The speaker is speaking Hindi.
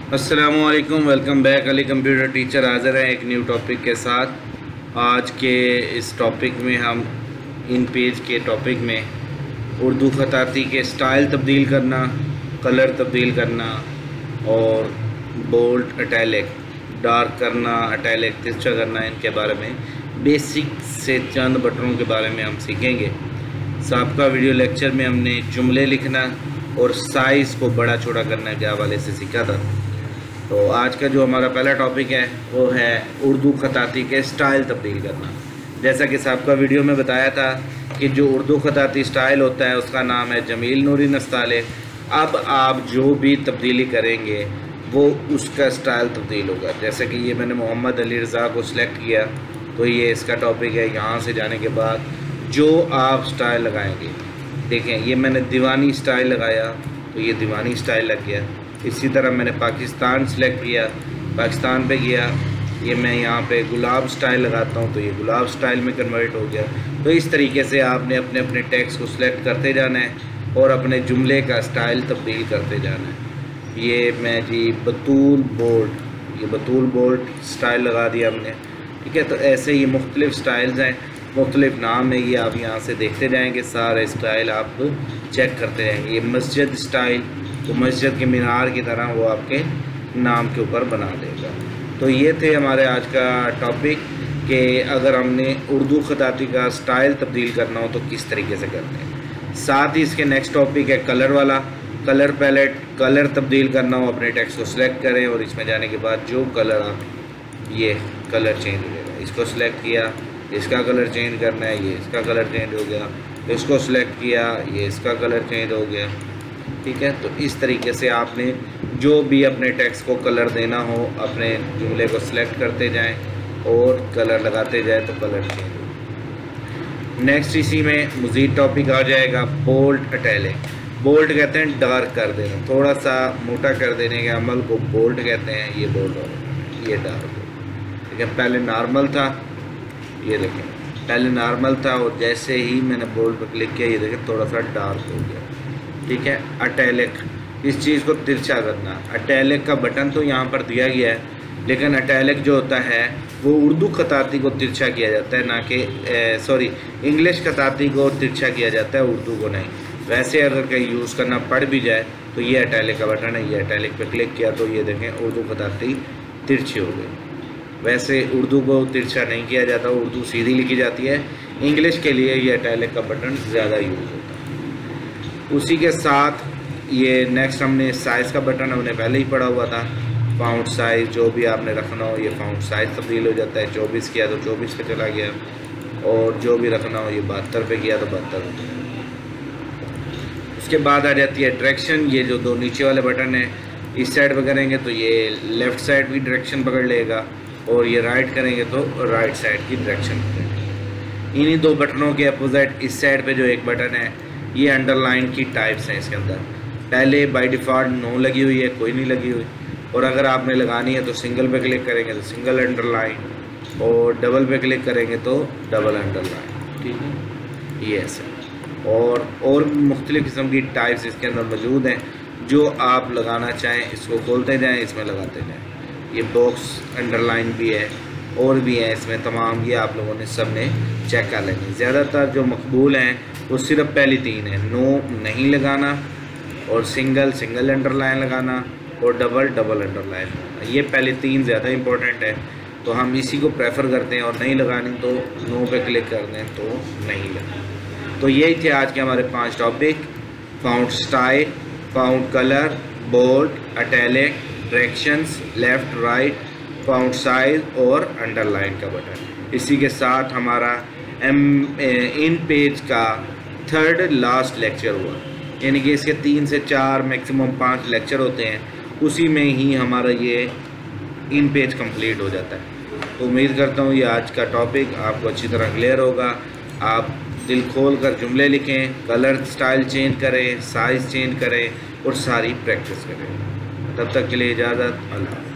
अस्सलामुअलैकुम, welcome back. Ali computer teacher हाज़िर है एक न्यू टॉपिक के साथ। आज के इस टॉपिक में हम इन पेज के टॉपिक में उर्दू ख़ताती के स्टाइल तब्दील करना, कलर तब्दील करना और बोल्ड, इटैलिक, डार्क करना, इटैलिक, तिरछा करना, इनके बारे में बेसिक से चंद बटनों के बारे में हम सीखेंगे। साबका वीडियो लेक्चर में हमने जुमले लिखना और साइज़ को बड़ा छोटा करने के हवाले से सीखा था। तो आज का जो हमारा पहला टॉपिक है वो है उर्दू ख़ताती के स्टाइल तब्दील करना। जैसा कि साबका वीडियो में बताया था कि जो उर्दू ख़ताती स्टाइल होता है उसका नाम है जमील नूरी नस्तालिक। अब आप जो भी तब्दीली करेंगे वो उसका स्टाइल तब्दील होगा। जैसे कि ये मैंने मोहम्मद अली रज़ा को सिलेक्ट किया तो ये इसका टॉपिक है। यहाँ से जाने के बाद जो आप स्टाइल लगाएंगे, देखें ये मैंने दीवानी स्टाइल लगाया तो ये दीवानी स्टाइल लग गया। इसी तरह मैंने पाकिस्तान सेलेक्ट किया, पाकिस्तान पे गया, ये मैं यहाँ पे गुलाब स्टाइल लगाता हूँ तो ये गुलाब स्टाइल में कन्वर्ट हो गया। तो इस तरीके से आपने अपने अपने टेक्स्ट को सिलेक्ट करते जाना है और अपने जुमले का स्टाइल तब्दील करते जाना है। ये मैं जी बतूल बोल्ड, ये बतूल बोल्ड स्टाइल लगा दिया हमने, ठीक है। तो ऐसे ये मुख्तलिफ स्टाइल्स हैं, मुख्तलिफ नाम है, ये आप यहाँ से देखते जाएंगे, सारे स्टाइल आप चेक करते जाएंगे। ये मस्जिद स्टाइल, तो मस्जिद के मीनार की तरह वो आपके नाम के ऊपर बना देगा। तो ये थे हमारे आज का टॉपिक कि अगर हमने उर्दू ख़ताती का स्टाइल तब्दील करना हो तो किस तरीके से करते हैं। साथ ही इसके नेक्स्ट टॉपिक है कलर वाला, कलर पैलेट, कलर तब्दील करना हो अपने टेक्स्ट को सिलेक्ट करें और इसमें जाने के बाद जो कलर आप, ये कलर चेंज हो जाएगा। इसको सिलेक्ट किया, इसका कलर चेंज करना है, ये इसका कलर चेंज हो गया। इसको सिलेक्ट किया, ये इसका कलर चेंज हो गया, ठीक है। तो इस तरीके से आपने जो भी अपने टेक्स्ट को कलर देना हो अपने जुमले को सिलेक्ट करते जाएं और कलर लगाते जाएं तो कलर चेंज हो। नेक्स्ट इसी में मज़ीद टॉपिक आ जाएगा बोल्ड, इटैलिक। बोल्ड कहते हैं डार्क कर देना, थोड़ा सा मोटा कर देने के अमल को बोल्ड कहते हैं। ये बोल्ड हो, ये डार्क हो, ठीक है। पहले नॉर्मल था, ये देखें पहले नॉर्मल था और जैसे ही मैंने बोल्ड पर क्लिक किया ये देखें थोड़ा सा डार्क हो गया, ठीक है। इटैलिक, इस चीज़ को तिरछा करना। इटैलिक का बटन तो यहाँ पर दिया गया है, लेकिन इटैलिक जो होता है वो उर्दू ख़ताती को तिरछा किया जाता है, ना कि इंग्लिश ख़ताती को तिरछा किया जाता है, उर्दू को नहीं। वैसे अगर कहीं यूज़ करना पड़ भी जाए तो ये इटैलिक का बटन है, ये इटैलिक पे क्लिक किया तो ये देखें उर्दू ख़ताती तिरछी हो गई। वैसे उर्दू को तिरछा नहीं किया जाता, उर्दू सीधी लिखी जाती है। इंग्लिश के लिए ये इटैलिक का बटन ज़्यादा यूज़ होता है। उसी के साथ ये नेक्स्ट हमने साइज़ का बटन हमने पहले ही पढ़ा हुआ था। फ़ॉन्ट साइज़ जो भी आपने रखना हो, ये फ़ॉन्ट साइज़ तब्दील हो जाता है। 24 किया तो 24 पे चला गया और जो भी रखना हो ये 72 पे किया तो 72 पे। उसके बाद आ जाती है डायरेक्शन। ये जो दो नीचे वाले बटन है, इस साइड पर करेंगे तो ये लेफ़्ट साइड की डायरेक्शन पकड़ लेगा और ये राइट करेंगे तो राइट साइड की डायरेक्शन पकड़ेगा। इन्हीं दो बटनों के अपोजिट इस साइड पे जो एक बटन है, ये अंडरलाइन की टाइप्स हैं इसके अंदर। पहले बाय डिफ़ॉल्ट नो लगी हुई है, कोई नहीं लगी हुई, और अगर आपने लगानी है तो सिंगल पे क्लिक करेंगे तो सिंगल अंडरलाइन और डबल पे क्लिक करेंगे तो डबल अंडरलाइन, ठीक है। ये ऐसा और भी मुख्तलिफ़ किस्म की टाइप्स इसके अंदर मौजूद हैं। जो आप लगाना चाहें इसको खोलते जाएँ, इसमें लगाते जाएँ। ये बॉक्स अंडरलाइन भी है और भी है इसमें तमाम, ये आप लोगों ने सब ने चेक कर लेंगे। ज़्यादातर जो मकबूल हैं वो सिर्फ पहली तीन है, नो नहीं लगाना और सिंगल अंडरलाइन लगाना और डबल अंडरलाइन लगाना। ये पहले तीन ज़्यादा इंपॉर्टेंट है तो हम इसी को प्रेफर करते हैं, और नहीं लगानी तो नो पे क्लिक कर दें तो नहीं लगाना। तो यही थे आज के हमारे 5 topic: font style, font colour, bold, italic, directions, left right, font size और अंडरलाइन का बटन। इसी के साथ हमारा इन पेज का थर्ड लास्ट लेक्चर हुआ, यानी कि इसके 3 से 4 मैक्सिमम 5 लेक्चर होते हैं, उसी में ही हमारा ये इन पेज कंप्लीट हो जाता है। तो उम्मीद करता हूँ ये आज का टॉपिक आपको अच्छी तरह क्लियर होगा। आप दिल खोल कर जुमले लिखें, कलर स्टाइल चेंज करें, साइज़ चेंज करें और सारी प्रैक्टिस करें। तब तक के लिए इजाज़त, अल्लाह।